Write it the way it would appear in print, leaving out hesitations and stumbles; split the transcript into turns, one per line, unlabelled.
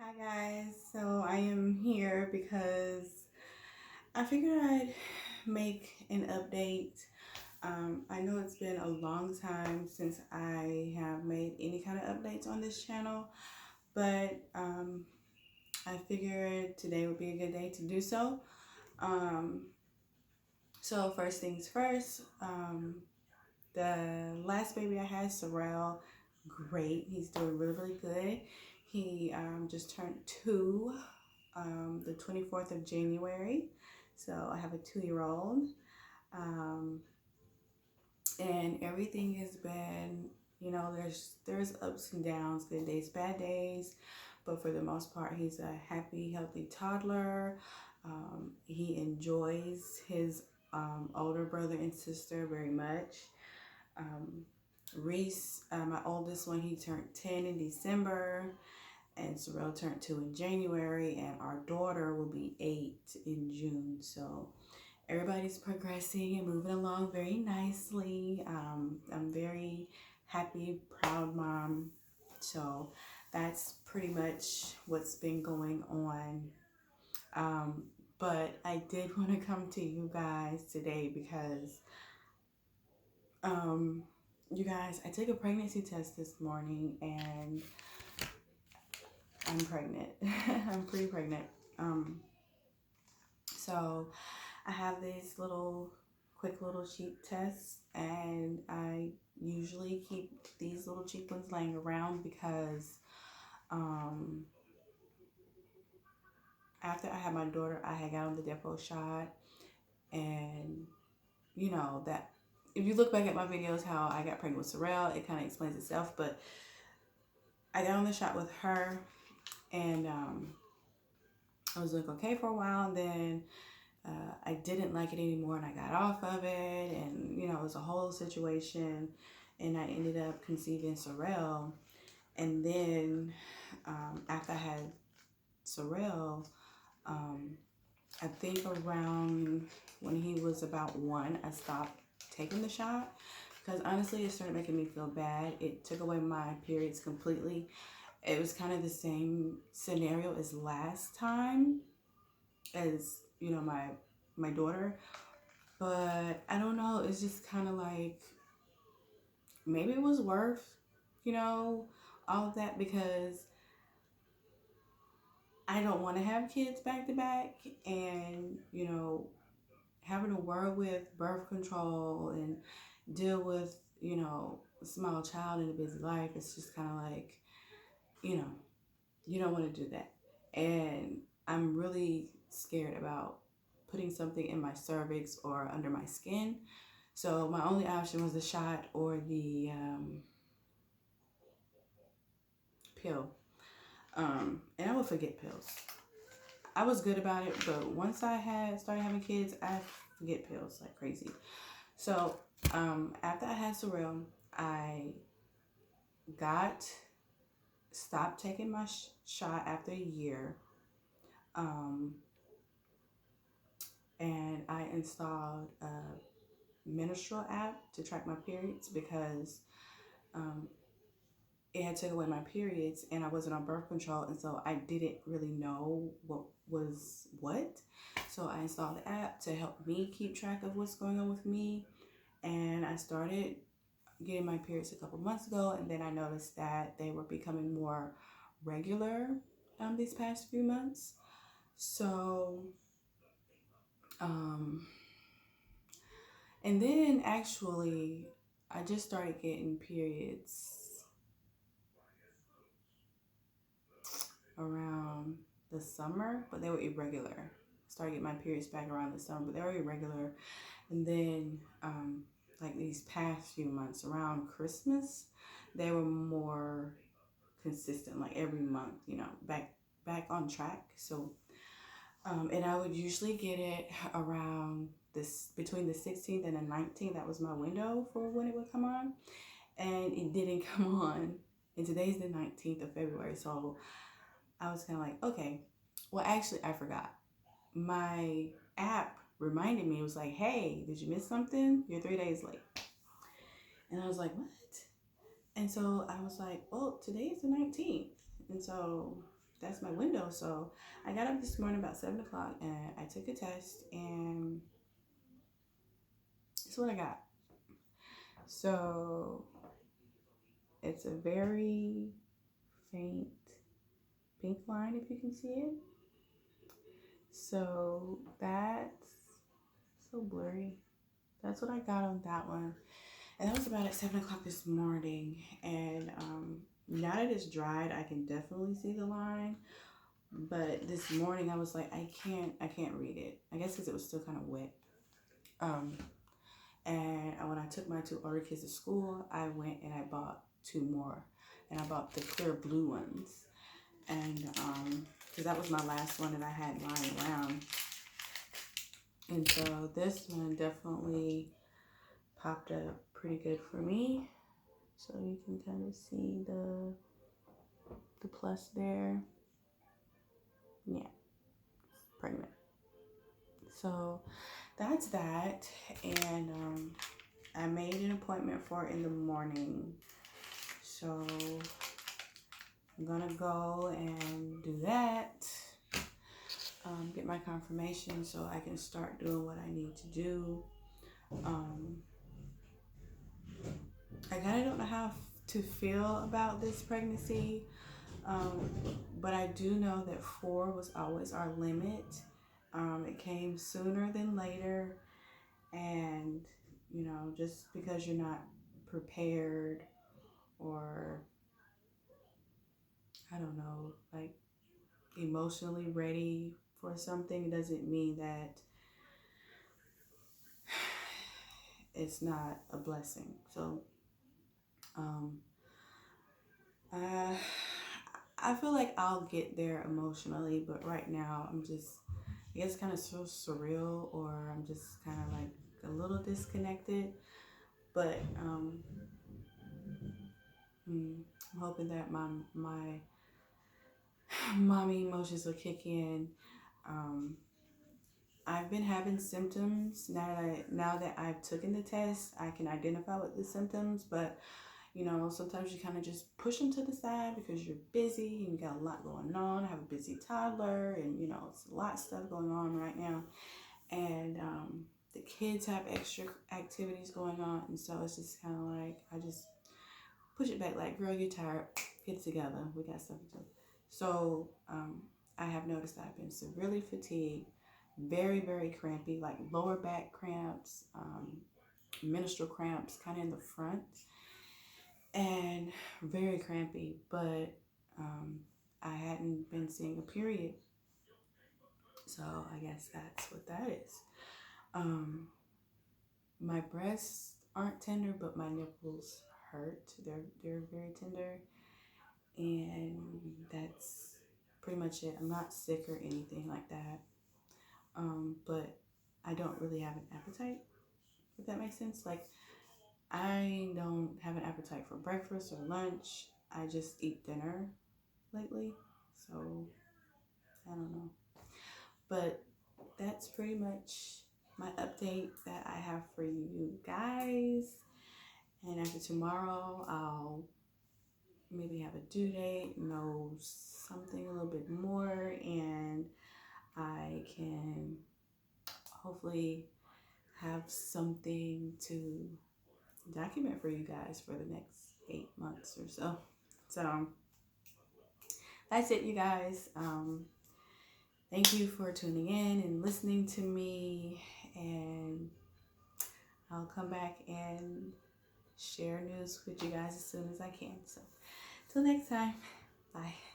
Hi guys, so I am here because I figured I'd make an update. I know it's been a long time since I have made any kind of updates on this channel, but I figured today would be a good day to do so. Um, so first things first, the last baby I had, Sorrel, great. He's doing really, really good. He just turned 2 the 24th of January. So I have a 2-year-old. Um, and everything has been, there's ups and downs, good days, bad days. But for the most part, he's a happy, healthy toddler. He enjoys his older brother and sister very much. Um, Reese, my oldest one, he turned 10 in December, and Sorrel turned 2 in January, and our daughter will be 8 in June. So everybody's progressing and moving along very nicely. I'm very happy, proud mom. So that's pretty much what's been going on. Um, but I did want to come to you guys today because um, you guys, I took a pregnancy test this morning and I'm pregnant. I'm pretty pregnant. Um, so I have these quick little cheap tests, and I usually keep these little cheap ones laying around because um, after I had my daughter, I had got on the depot shot, and that if you look back at my videos, how I got pregnant with Sorrel, it kind of explains itself. But I got on the shot with her, and I was like okay for a while, and then I didn't like it anymore, and I got off of it, and it was a whole situation, and I ended up conceiving Sorrel. And then after I had Sorrel, um, I think around when he was about 1, I stopped taking the shot because honestly it started making me feel bad. It took away my periods completely. It was kind of the same scenario as last time, as my daughter, but I don't know, it's just kind of like maybe it was worth all of that, because I don't want to have kids back to back, and having to work with birth control and deal with a small child in a busy life. It's just kind of like you know you don't want to do that, and I'm really scared about putting something in my cervix or under my skin. So my only option was the shot or the pill. And I would forget pills. I was good about it, but once I had started having kids, I forget pills like crazy. So after I had Sorrel, I got stopped taking my shot after a year, um, and I installed a menstrual app to track my periods because um, it had taken away my periods and I wasn't on birth control, and so I didn't really know what was what. So I installed the app to help me keep track of what's going on with me, and I started getting my periods a couple months ago, and then I noticed that they were becoming more regular these past few months. So um and then actually I just started getting periods around the summer, but they were irregular. Started getting my periods back around the summer, but they were irregular. And then, like these past few months around Christmas, they were more consistent, like every month, back on track. So, and I would usually get it around this between the 16th and the 19th. That was my window for when it would come on, and it didn't come on. And today's the 19th of February, so I was kind of like, okay. Well, actually, I forgot. My app reminded me. It was like, hey, did you miss something? You're 3 days late. And I was like, what? And so I was like, well, today is the 19th. And so that's my window. So I got up this morning about 7 o'clock and I took a test, and that's what I got. So it's a very faint pink line, if you can see it. So that's so blurry. That's what I got on that one. And that was about at 7 o'clock this morning. And now that it's dried, I can definitely see the line. But this morning I was like, I can't read it. I guess because it was still kind of wet. And when I took my two older kids to school, I went and I bought two more. And I bought the clear blue ones. And because that was my last one that I had lying around. And so this one definitely popped up pretty good for me. So you can kind of see the plus there. Yeah, pregnant. So that's that. And I made an appointment for it in the morning. So I'm gonna go and do that. Get my confirmation so I can start doing what I need to do. I kind of don't know how to feel about this pregnancy, but I do know that 4 was always our limit. It came sooner than later, and you know, just because you're not prepared or I don't know, like emotionally ready for something doesn't mean that it's not a blessing. So uh, I feel like I'll get there emotionally, but right now I'm just, I guess, kind of so surreal, or I'm just kind of like a little disconnected. But I'm hoping that my mommy emotions will kick in. I've been having symptoms now that I've taken the test. I can identify with the symptoms, but you know, sometimes you kind of just push them to the side because you're busy and you got a lot going on. I have a busy toddler, and you know, it's a lot of stuff going on right now. And the kids have extra activities going on, and so it's just kind of like I just push it back, like, girl, you're tired, get it together, we got stuff to do. So I have noticed that I've been severely fatigued, very, very crampy, like lower back cramps, menstrual cramps kind of in the front, and very crampy. But I hadn't been seeing a period, so I guess that's what that is. My breasts aren't tender, but my nipples hurt. They're very tender, and that's pretty much it. I'm not sick or anything like that. But I don't really have an appetite, if that makes sense. Like, I don't have an appetite for breakfast or lunch. I just eat dinner lately. So I don't know. But that's pretty much my update that I have for you guys. And after tomorrow, I'll maybe have a due date, know something a little bit more, and I can hopefully have something to document for you guys for the next 8 months or so. So that's it, you guys. Thank you for tuning in and listening to me, and I'll come back and share news with you guys as soon as I can. So till next time, bye.